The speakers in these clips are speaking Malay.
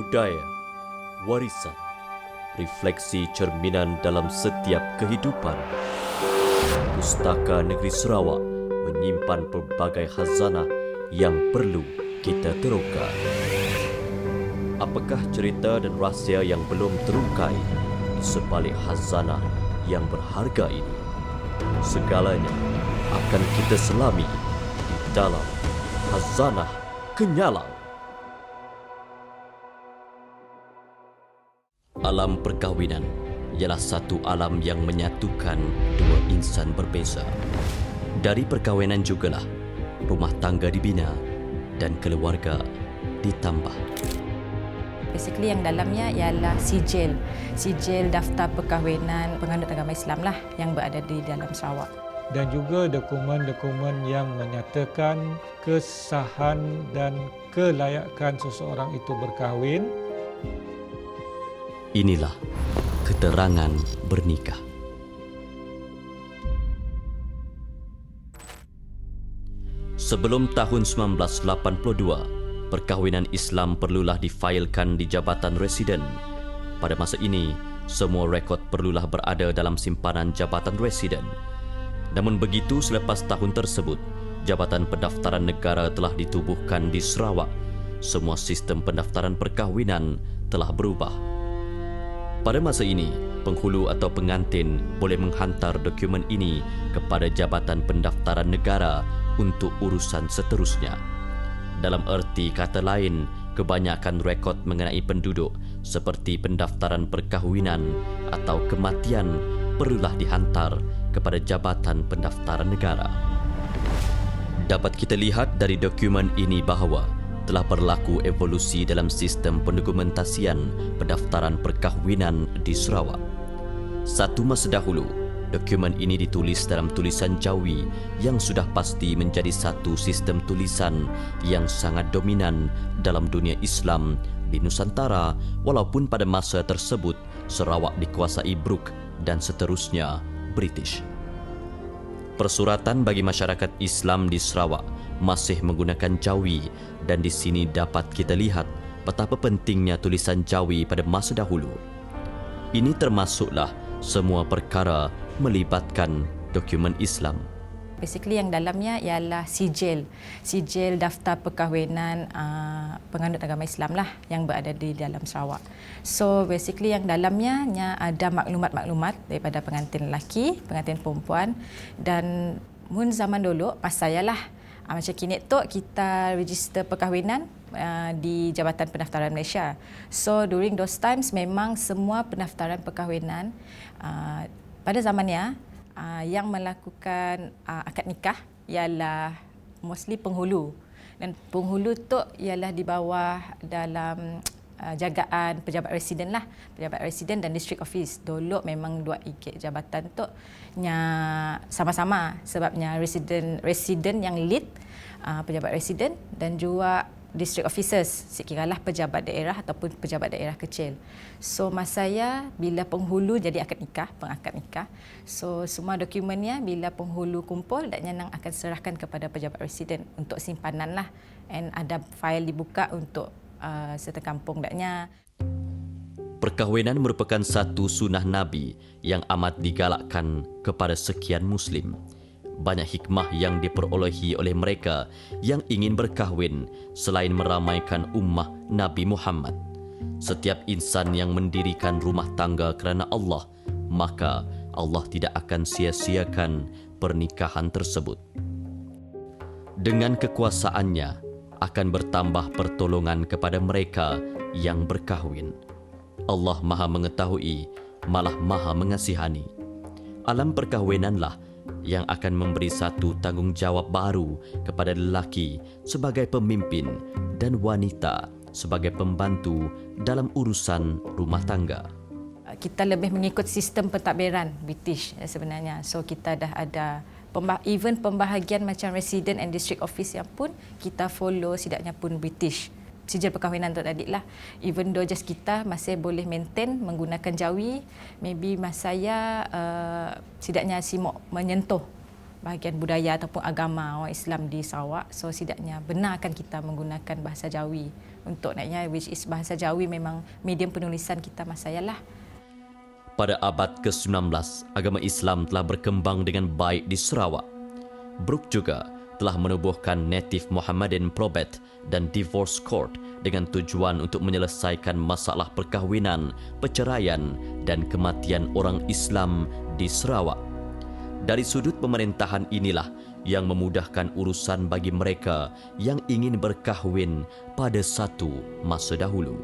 Budaya, warisan, refleksi cerminan dalam setiap kehidupan. Pustaka Negeri Sarawak menyimpan pelbagai khazanah yang perlu kita teroka. Apakah cerita dan rahsia yang belum terungkai di sebalik khazanah yang berharga ini? Segalanya akan kita selami di dalam Khazanah Kenyalang. Alam perkahwinan ialah satu alam yang menyatukan dua insan berbeza. Dari perkahwinan jugalah rumah tangga dibina dan keluarga ditambah. Basically yang dalamnya ialah sijil daftar perkahwinan penganut agama Islam lah yang berada di dalam Sarawak. Dan juga dokumen-dokumen yang menyatakan kesahan dan kelayakan seseorang itu berkahwin. Inilah keterangan bernikah. Sebelum tahun 1982, perkahwinan Islam perlulah difailkan di Jabatan Residen. Pada masa ini, semua rekod perlulah berada dalam simpanan Jabatan Residen. Namun begitu, selepas tahun tersebut, Jabatan Pendaftaran Negara telah ditubuhkan di Sarawak. Semua sistem pendaftaran perkahwinan telah berubah. Pada masa ini, penghulu atau pengantin boleh menghantar dokumen ini kepada Jabatan Pendaftaran Negara untuk urusan seterusnya. Dalam erti kata lain, kebanyakan rekod mengenai penduduk seperti pendaftaran perkahwinan atau kematian perlulah dihantar kepada Jabatan Pendaftaran Negara. Dapat kita lihat dari dokumen ini bahawa telah berlaku evolusi dalam sistem pendokumentasian pendaftaran perkahwinan di Sarawak. Satu masa dahulu, dokumen ini ditulis dalam tulisan Jawi yang sudah pasti menjadi satu sistem tulisan yang sangat dominan dalam dunia Islam di Nusantara, walaupun pada masa tersebut Sarawak dikuasai Bruk dan seterusnya British. Persuratan bagi masyarakat Islam di Sarawak masih menggunakan Jawi dan di sini dapat kita lihat betapa pentingnya tulisan Jawi pada masa dahulu. Ini termasuklah semua perkara melibatkan dokumen Islam. Basically yang dalamnya ialah sijil daftar perkahwinan penganut agama Islam lah yang berada di dalam Sarawak. So basically yang dalamnya ada maklumat-maklumat daripada pengantin lelaki, pengantin perempuan, dan mun zaman dulu pas saya lah macam kini tu kita register perkahwinan di Jabatan Pendaftaran Malaysia. So during those times memang semua pendaftaran perkahwinan pada zamannya yang melakukan akad nikah ialah mostly penghulu, dan penghulu tu ialah di bawah dalam jagaan pejabat residen lah, pejabat residen dan district office. Dulu memang dua ikut jabatan tu sama-sama sebabnya residen yang lead pejabat residen dan juga district officers, sekiralah pejabat daerah ataupun pejabat daerah kecil. So masa saya bila penghulu jadi akad nikah, pengakad nikah, so semua dokumennya bila penghulu kumpul dan yang akan serahkan kepada pejabat residen untuk simpanan lah, and ada fail dibuka untuk serta kampung daknya. Perkahwinan merupakan satu sunnah Nabi yang amat digalakkan kepada sekian Muslim. Banyak hikmah yang diperolehi oleh mereka yang ingin berkahwin selain meramaikan ummah Nabi Muhammad. Setiap insan yang mendirikan rumah tangga kerana Allah, maka Allah tidak akan sia-siakan pernikahan tersebut. Dengan kekuasaannya akan bertambah pertolongan kepada mereka yang berkahwin. Allah Maha mengetahui, malah Maha mengasihani. Alam perkahwinanlah yang akan memberi satu tanggungjawab baru kepada lelaki sebagai pemimpin dan wanita sebagai pembantu dalam urusan rumah tangga. Kita lebih mengikut sistem pentadbiran British sebenarnya. So kita dah ada even pembahagian macam resident and district office yang pun kita follow sidaknya pun British. Sijil perkahwinan tu tadi lah. Even though just kita masih boleh maintain menggunakan Jawi, maybe mas saya sidaknya simok menyentuh bahagian budaya ataupun agama orang Islam di Sarawak. So setidaknya benarkan kita menggunakan bahasa Jawi untuk naiknya, which is bahasa Jawi memang medium penulisan kita masa yalah. Pada abad ke-19, agama Islam telah berkembang dengan baik di Sarawak. Brooke juga telah menubuhkan Native Mohammedan Probate dan Divorce Court dengan tujuan untuk menyelesaikan masalah perkahwinan, perceraian dan kematian orang Islam di Sarawak. Dari sudut pemerintahan inilah yang memudahkan urusan bagi mereka yang ingin berkahwin pada satu masa dahulu.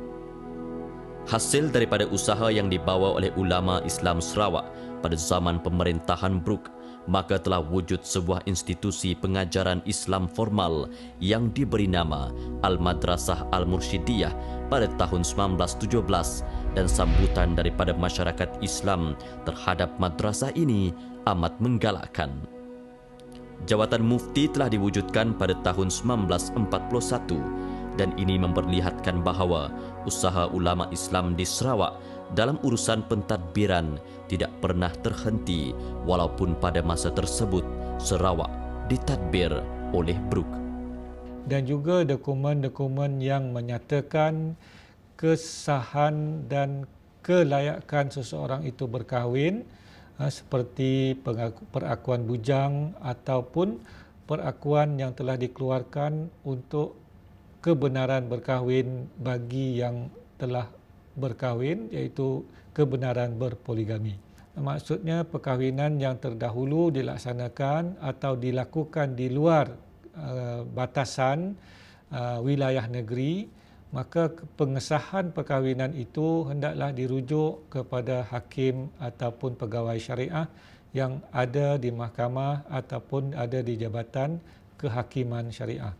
Hasil daripada usaha yang dibawa oleh ulama Islam Sarawak pada zaman pemerintahan Brooke, maka telah wujud sebuah institusi pengajaran Islam formal yang diberi nama Al-Madrasah Al-Mursyidiyah pada tahun 1917 dan sambutan daripada masyarakat Islam terhadap madrasah ini amat menggalakkan. Jawatan mufti telah diwujudkan pada tahun 1941 dan ini memperlihatkan bahawa usaha ulama Islam di Sarawak dalam urusan pentadbiran tidak pernah terhenti walaupun pada masa tersebut Sarawak ditadbir oleh Brooke. Dan juga dokumen-dokumen yang menyatakan kesahan dan kelayakan seseorang itu berkahwin, seperti perakuan bujang ataupun perakuan yang telah dikeluarkan untuk kebenaran berkahwin bagi yang telah berkahwin, iaitu kebenaran berpoligami. Maksudnya perkahwinan yang terdahulu dilaksanakan atau dilakukan di luar batasan wilayah negeri, maka pengesahan perkahwinan itu hendaklah dirujuk kepada hakim ataupun pegawai syariah yang ada di mahkamah ataupun ada di jabatan kehakiman syariah.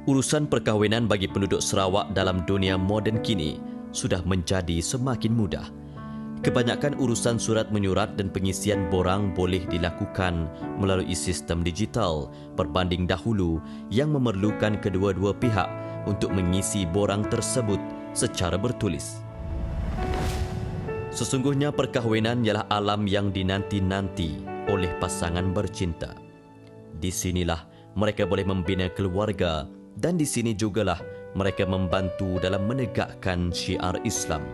Urusan perkahwinan bagi penduduk Sarawak dalam dunia moden kini sudah menjadi semakin mudah. Kebanyakan urusan surat menyurat dan pengisian borang boleh dilakukan melalui sistem digital berbanding dahulu yang memerlukan kedua-dua pihak untuk mengisi borang tersebut secara bertulis. Sesungguhnya perkahwinan ialah alam yang dinanti-nanti oleh pasangan bercinta. Di sinilah mereka boleh membina keluarga dan di sini jugalah mereka membantu dalam menegakkan syiar Islam.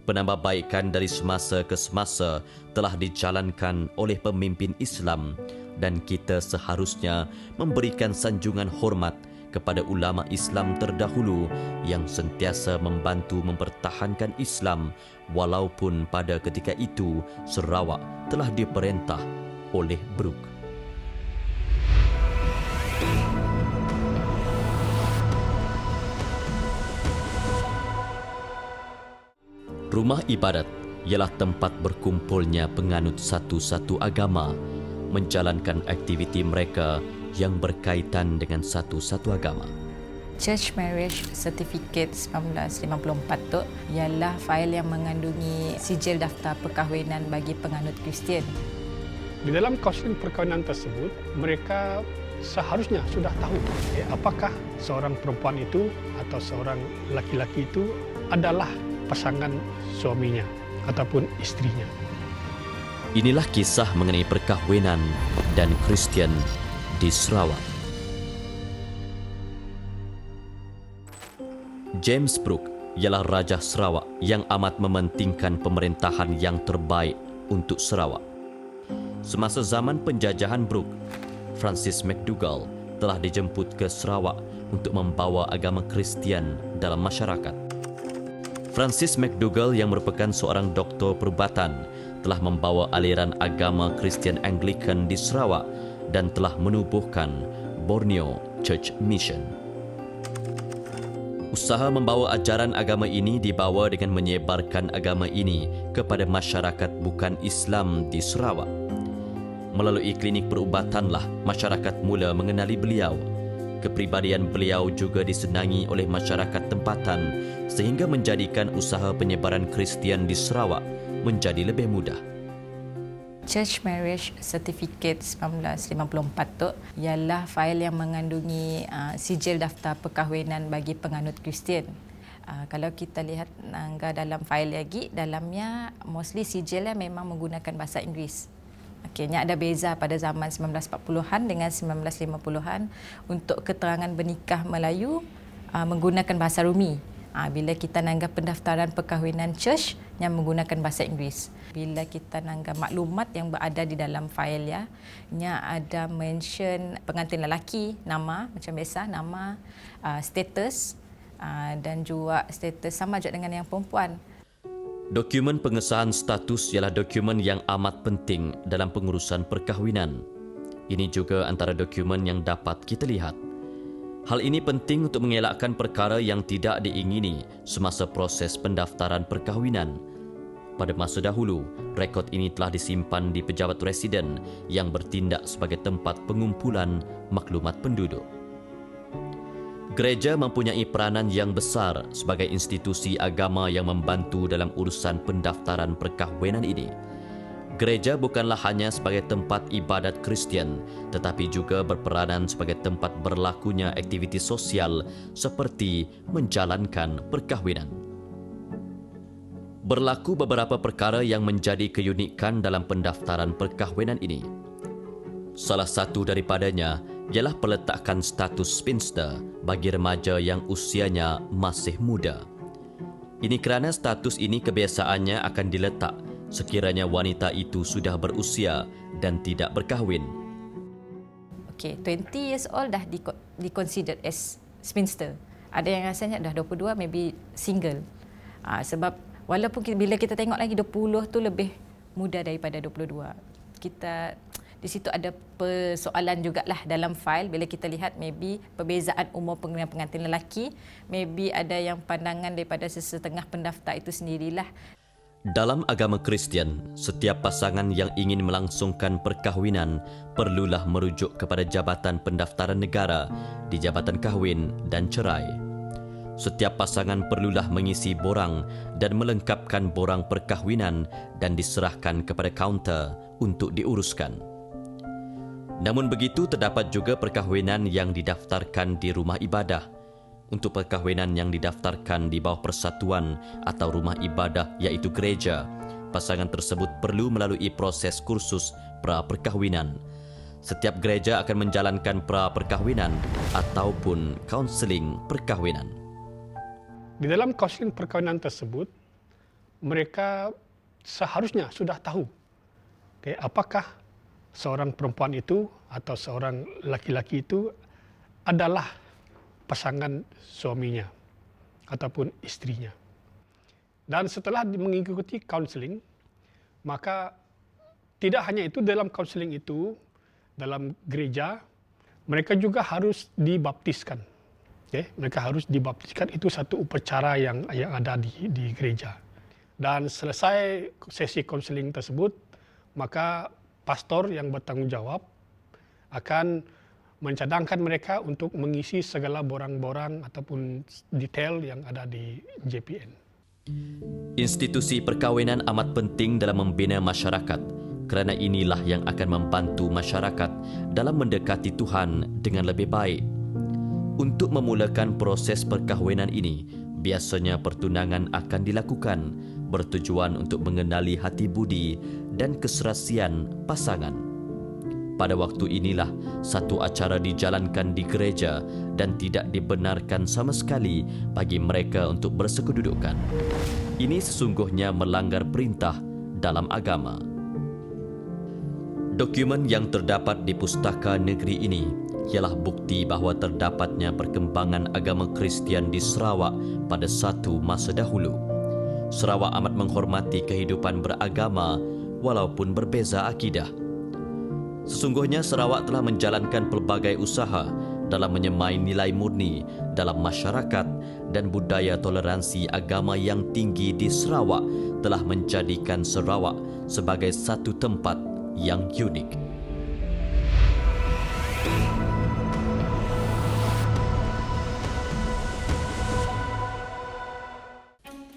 Penambahbaikan dari semasa ke semasa telah dijalankan oleh pemimpin Islam dan kita seharusnya memberikan sanjungan hormat kepada ulama Islam terdahulu yang sentiasa membantu mempertahankan Islam walaupun pada ketika itu Sarawak telah diperintah oleh Brooke. Rumah ibadat ialah tempat berkumpulnya penganut satu-satu agama menjalankan aktiviti mereka yang berkaitan dengan satu-satu agama. Church Marriage Certificate 1954 tu ialah fail yang mengandungi sijil daftar perkahwinan bagi penganut Kristian. Di dalam kaunsel perkahwinan tersebut, mereka seharusnya sudah tahu apakah seorang perempuan itu atau seorang laki-laki itu adalah pasangan suaminya ataupun istrinya. Inilah kisah mengenai perkahwinan dan Kristian di Sarawak. James Brooke ialah Raja Sarawak yang amat mementingkan pemerintahan yang terbaik untuk Sarawak. Semasa zaman penjajahan Brooke, Francis McDougall telah dijemput ke Sarawak untuk membawa agama Kristian dalam masyarakat. Francis McDougall yang merupakan seorang doktor perubatan telah membawa aliran agama Kristian Anglican di Sarawak dan telah menubuhkan Borneo Church Mission. Usaha membawa ajaran agama ini dibawa dengan menyebarkan agama ini kepada masyarakat bukan Islam di Sarawak. Melalui klinik perubatanlah masyarakat mula mengenali beliau. Kepribadian beliau juga disenangi oleh masyarakat tempatan sehingga menjadikan usaha penyebaran Kristian di Sarawak menjadi lebih mudah. Church Marriage Certificate 1954 tu ialah fail yang mengandungi sijil daftar perkahwinan bagi penganut Kristian. Kalau kita lihat dalam fail lagi, dalamnya mostly sijilnya memang menggunakan bahasa Inggeris. Okey, ada beza pada zaman 1940-an dengan 1950-an untuk keterangan bernikah Melayu menggunakan bahasa Rumi. Bila kita nanggap pendaftaran perkahwinan church yang menggunakan bahasa Inggeris. Bila kita nanggap maklumat yang berada di dalam fail ya, nya ada mention pengantin lelaki, nama macam biasa, nama, status dan juga status sama juga dengan yang perempuan. Dokumen pengesahan status ialah dokumen yang amat penting dalam pengurusan perkahwinan. Ini juga antara dokumen yang dapat kita lihat. Hal ini penting untuk mengelakkan perkara yang tidak diingini semasa proses pendaftaran perkahwinan. Pada masa dahulu, rekod ini telah disimpan di pejabat residen yang bertindak sebagai tempat pengumpulan maklumat penduduk. Gereja mempunyai peranan yang besar sebagai institusi agama yang membantu dalam urusan pendaftaran perkahwinan ini. Gereja bukanlah hanya sebagai tempat ibadat Kristian, tetapi juga berperanan sebagai tempat berlakunya aktiviti sosial seperti menjalankan perkahwinan. Berlaku beberapa perkara yang menjadi keunikan dalam pendaftaran perkahwinan ini. Salah satu daripadanya ialah peletakan status spinster bagi remaja yang usianya masih muda. Ini kerana status ini kebiasaannya akan diletak sekiranya wanita itu sudah berusia dan tidak berkahwin. Okey, 20 years old dah di-considered as spinster. Ada yang rasanya dah 22 maybe single. Sebab walaupun bila kita tengok lagi 20 tu lebih muda daripada 22. Kita di situ ada persoalan jugalah dalam fail bila kita lihat maybe perbezaan umur pengantin lelaki, maybe ada yang pandangan daripada sesetengah pendaftar itu sendirilah. Dalam agama Kristian, setiap pasangan yang ingin melangsungkan perkahwinan perlulah merujuk kepada Jabatan Pendaftaran Negara di Jabatan Kahwin dan Cerai. Setiap pasangan perlulah mengisi borang dan melengkapkan borang perkahwinan dan diserahkan kepada kaunter untuk diuruskan. Namun begitu, terdapat juga perkahwinan yang didaftarkan di rumah ibadah. Untuk perkahwinan yang didaftarkan di bawah persatuan atau rumah ibadah iaitu gereja, pasangan tersebut perlu melalui proses kursus pra-perkahwinan. Setiap gereja akan menjalankan pra-perkahwinan ataupun kaunseling perkahwinan. Di dalam kaunseling perkahwinan tersebut, mereka seharusnya sudah tahu apakah seorang perempuan itu atau seorang laki-laki itu adalah pasangan suaminya ataupun istrinya. Dan setelah mengikuti kaunseling, maka tidak hanya itu, dalam kaunseling itu, dalam gereja, mereka juga harus dibaptiskan. Mereka harus dibaptiskan, itu satu upacara yang ada di gereja. Dan selesai sesi kaunseling tersebut, maka pastor yang bertanggung jawab akan mencadangkan mereka untuk mengisi segala borang-borang ataupun detail yang ada di JPN. Institusi perkahwinan amat penting dalam membina masyarakat kerana inilah yang akan membantu masyarakat dalam mendekati Tuhan dengan lebih baik. Untuk memulakan proses perkahwinan ini, biasanya pertunangan akan dilakukan bertujuan untuk mengenali hati budi dan keserasian pasangan. Pada waktu inilah satu acara dijalankan di gereja dan tidak dibenarkan sama sekali bagi mereka untuk bersekududukan. Ini sesungguhnya melanggar perintah dalam agama. Dokumen yang terdapat di pustaka negeri ini ialah bukti bahawa terdapatnya perkembangan agama Kristian di Sarawak pada satu masa dahulu. Sarawak amat menghormati kehidupan beragama walaupun berbeza akidah. Sesungguhnya Sarawak telah menjalankan pelbagai usaha dalam menyemai nilai murni dalam masyarakat dan budaya toleransi agama yang tinggi di Sarawak telah menjadikan Sarawak sebagai satu tempat yang unik.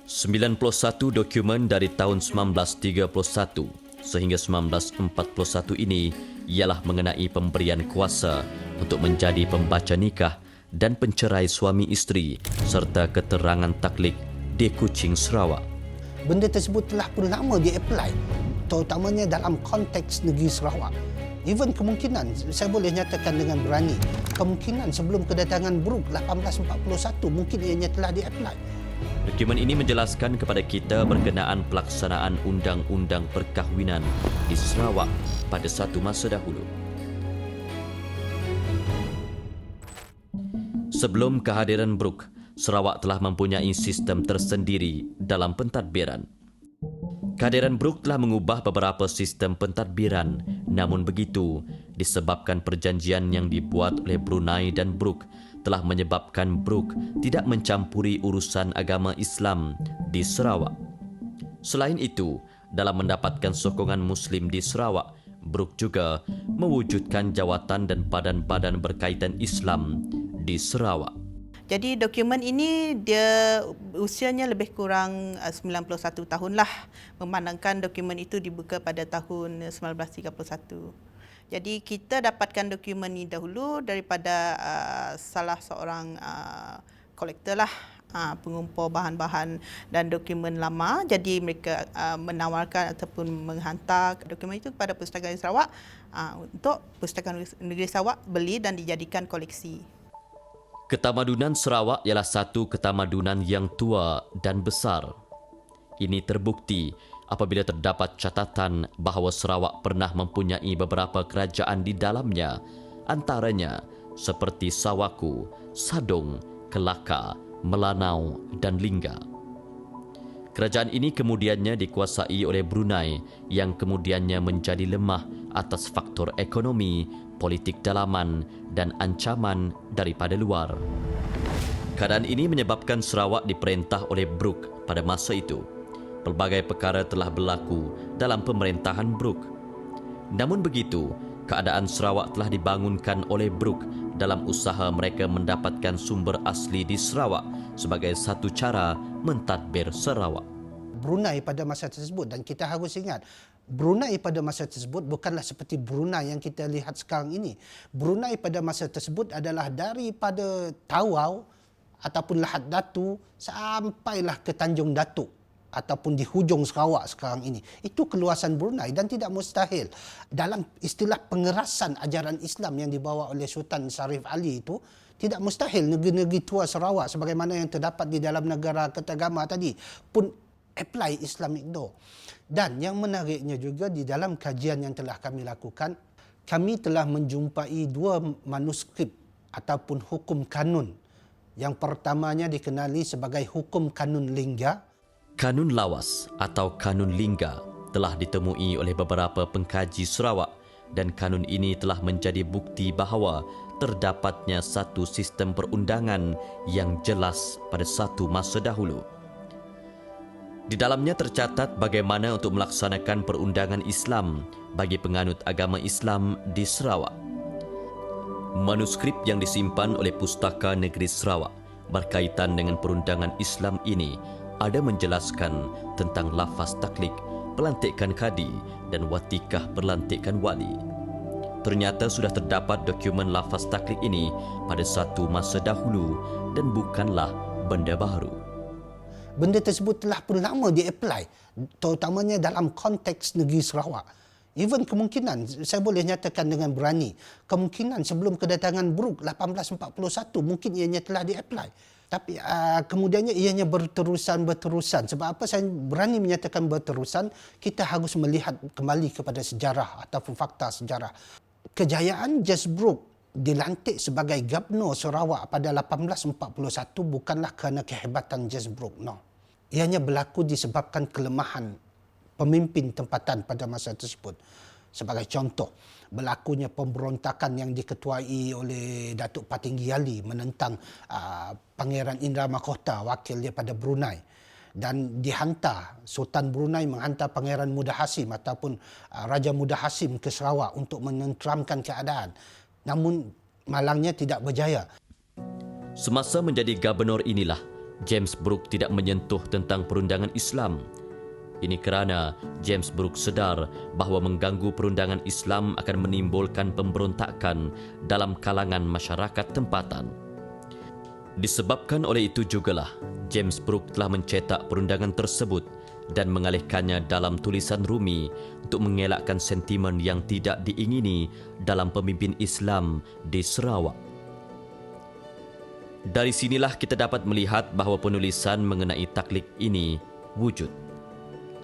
Sembilan puluh satu dokumen dari tahun 1931 sehingga 1941 ini ialah mengenai pemberian kuasa untuk menjadi pembaca nikah dan pencerai suami isteri serta keterangan taklik di Kuching, Sarawak. Benda tersebut telah pun lama di apply terutamanya dalam konteks negeri Sarawak. Even kemungkinan, saya boleh nyatakan dengan berani, kemungkinan sebelum kedatangan Brooke 1841 mungkin ianya telah di-apply. Dokumen ini menjelaskan kepada kita berkenaan pelaksanaan undang-undang perkahwinan di Sarawak pada satu masa dahulu. Sebelum kehadiran Brooke, Sarawak telah mempunyai sistem tersendiri dalam pentadbiran. Kehadiran Brooke telah mengubah beberapa sistem pentadbiran. Namun begitu, disebabkan perjanjian yang dibuat oleh Brunei dan Brooke telah menyebabkan Brooke tidak mencampuri urusan agama Islam di Sarawak. Selain itu, dalam mendapatkan sokongan Muslim di Sarawak, Brooke juga mewujudkan jawatan dan badan-badan berkaitan Islam di Sarawak. Jadi dokumen ini dia usianya lebih kurang 91 tahun lah, memandangkan dokumen itu dibuka pada tahun 1931. Jadi kita dapatkan dokumen ini dahulu daripada salah seorang kolektor lah, pengumpul bahan-bahan dan dokumen lama. Jadi mereka menawarkan ataupun menghantar dokumen itu kepada Pustakaan Negeri Sarawak untuk Pustakaan Negeri Sarawak beli dan dijadikan koleksi. Ketamadunan Sarawak ialah satu ketamadunan yang tua dan besar. Ini terbukti apabila terdapat catatan bahawa Sarawak pernah mempunyai beberapa kerajaan di dalamnya, antaranya seperti Sawaku, Sadong, Kelaka, Melanau dan Lingga. Kerajaan ini kemudiannya dikuasai oleh Brunei yang kemudiannya menjadi lemah atas faktor ekonomi, politik dalaman dan ancaman daripada luar. Keadaan ini menyebabkan Sarawak diperintah oleh Brooke pada masa itu. Pelbagai perkara telah berlaku dalam pemerintahan Brooke. Namun begitu, keadaan Sarawak telah dibangunkan oleh Brooke dalam usaha mereka mendapatkan sumber asli di Sarawak sebagai satu cara mentadbir Sarawak. Brunei pada masa tersebut, dan kita harus ingat, Brunei pada masa tersebut bukanlah seperti Brunei yang kita lihat sekarang ini. Brunei pada masa tersebut adalah daripada Tawau ataupun Lahad Datu sampailah ke Tanjung Datuk ataupun di hujung Sarawak sekarang ini. Itu keluasan Brunei dan tidak mustahil. Dalam istilah pengerasan ajaran Islam yang dibawa oleh Sultan Sharif Ali itu, tidak mustahil negeri-negeri tua Sarawak sebagaimana yang terdapat di dalam negara ketagama tadi pun apply Islamic law. Dan yang menariknya juga di dalam kajian yang telah kami lakukan, kami telah menjumpai dua manuskrip ataupun hukum kanun. Yang pertamanya dikenali sebagai hukum kanun Lingga. Kanun Lawas atau Kanun Lingga telah ditemui oleh beberapa pengkaji Sarawak dan kanun ini telah menjadi bukti bahawa terdapatnya satu sistem perundangan yang jelas pada satu masa dahulu. Di dalamnya tercatat bagaimana untuk melaksanakan perundangan Islam bagi penganut agama Islam di Sarawak. Manuskrip yang disimpan oleh Pustaka Negeri Sarawak berkaitan dengan perundangan Islam ini ada menjelaskan tentang lafaz taklik, pelantikan kadi dan watikah berlantikan wali. Ternyata sudah terdapat dokumen lafaz taklik ini pada satu masa dahulu dan bukanlah benda baru. Benda tersebut telah pun lama di-apply, terutamanya dalam konteks negeri Sarawak. Even kemungkinan, saya boleh nyatakan dengan berani, kemungkinan sebelum kedatangan Brooke 1841 mungkin ianya telah di-apply. Tapi kemudiannya ianya berterusan. Sebab apa saya berani menyatakan berterusan? Kita harus melihat kembali kepada sejarah ataupun fakta sejarah. Kejayaan Jas Brooke dilantik sebagai Gubernur Sarawak pada 1841 bukanlah kerana kehebatan Jas Brooke, no. Ianya berlaku disebabkan kelemahan pemimpin tempatan pada masa tersebut. Sebagai contoh, berlakunya pemberontakan yang diketuai oleh Datuk Patinggi Ali menentang Pangeran Indra Mahkota, wakil daripada Brunei. Dan dihantar, Sultan Brunei menghantar Pangeran Muda Hasim ataupun Raja Muda Hasim ke Sarawak untuk menenteramkan keadaan. Namun malangnya tidak berjaya. Semasa menjadi gubernur inilah, James Brooke tidak menyentuh tentang perundangan Islam. Ini kerana James Brooke sedar bahawa mengganggu perundangan Islam akan menimbulkan pemberontakan dalam kalangan masyarakat tempatan. Disebabkan oleh itu jugalah, James Brooke telah mencetak perundangan tersebut dan mengalihkannya dalam tulisan Rumi untuk mengelakkan sentimen yang tidak diingini dalam pemimpin Islam di Sarawak. Dari sinilah kita dapat melihat bahawa penulisan mengenai taklik ini wujud.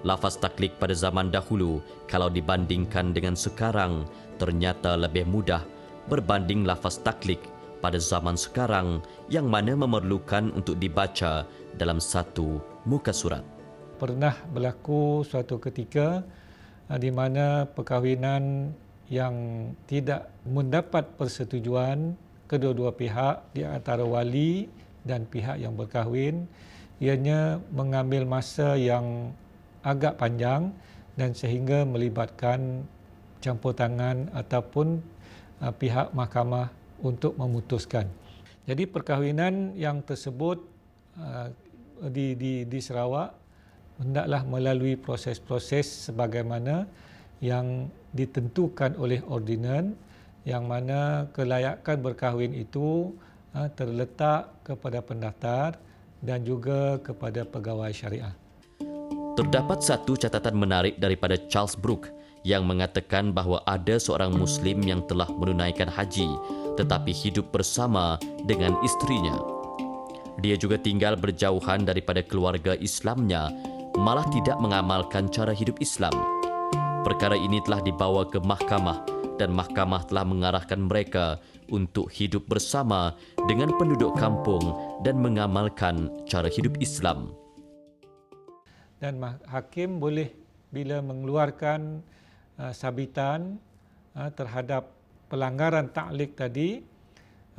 Lafaz taklik pada zaman dahulu kalau dibandingkan dengan sekarang ternyata lebih mudah berbanding lafaz taklik pada zaman sekarang yang mana memerlukan untuk dibaca dalam satu muka surat. Pernah berlaku suatu ketika di mana perkahwinan yang tidak mendapat persetujuan kedua-dua pihak di antara wali dan pihak yang berkahwin, ianya mengambil masa yang agak panjang dan sehingga melibatkan campur tangan ataupun pihak mahkamah untuk memutuskan. Jadi perkahwinan yang tersebut di Sarawak hendaklah melalui proses-proses sebagaimana yang ditentukan oleh ordinan, yang mana kelayakan berkahwin itu terletak kepada pendaftar dan juga kepada pegawai syariah. Terdapat satu catatan menarik daripada Charles Brooke yang mengatakan bahawa ada seorang Muslim yang telah menunaikan haji tetapi hidup bersama dengan isterinya. Dia juga tinggal berjauhan daripada keluarga Islamnya, malah tidak mengamalkan cara hidup Islam. Perkara ini telah dibawa ke mahkamah dan mahkamah telah mengarahkan mereka untuk hidup bersama dengan penduduk kampung dan mengamalkan cara hidup Islam. Dan hakim boleh bila mengeluarkan sabitan terhadap pelanggaran taklik tadi,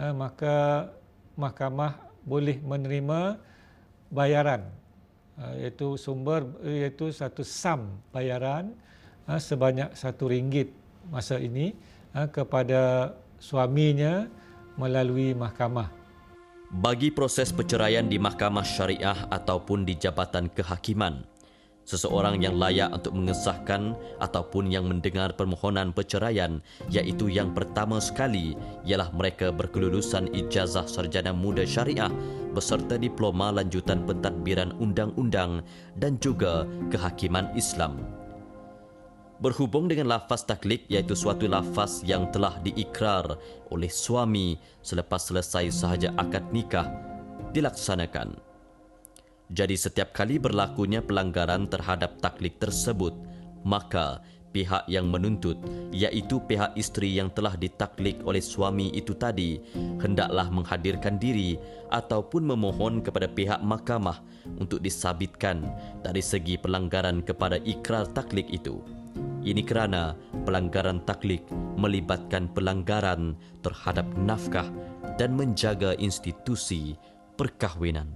maka mahkamah boleh menerima bayaran, iaitu satu sam bayaran sebanyak RM1 masa ini kepada suaminya melalui mahkamah. Bagi proses perceraian di mahkamah syariah ataupun di jabatan kehakiman, seseorang yang layak untuk mengesahkan ataupun yang mendengar permohonan perceraian, iaitu yang pertama sekali ialah mereka berkelulusan ijazah sarjana muda syariah beserta diploma lanjutan pentadbiran undang-undang dan juga kehakiman Islam. Berhubung dengan lafaz taklik, iaitu suatu lafaz yang telah diikrar oleh suami selepas selesai sahaja akad nikah dilaksanakan. Jadi setiap kali berlakunya pelanggaran terhadap taklik tersebut, maka pihak yang menuntut, iaitu pihak isteri yang telah ditaklik oleh suami itu tadi, hendaklah menghadirkan diri ataupun memohon kepada pihak mahkamah untuk disabitkan dari segi pelanggaran kepada ikrar taklik itu. Ini kerana pelanggaran taklik melibatkan pelanggaran terhadap nafkah dan menjaga institusi perkahwinan.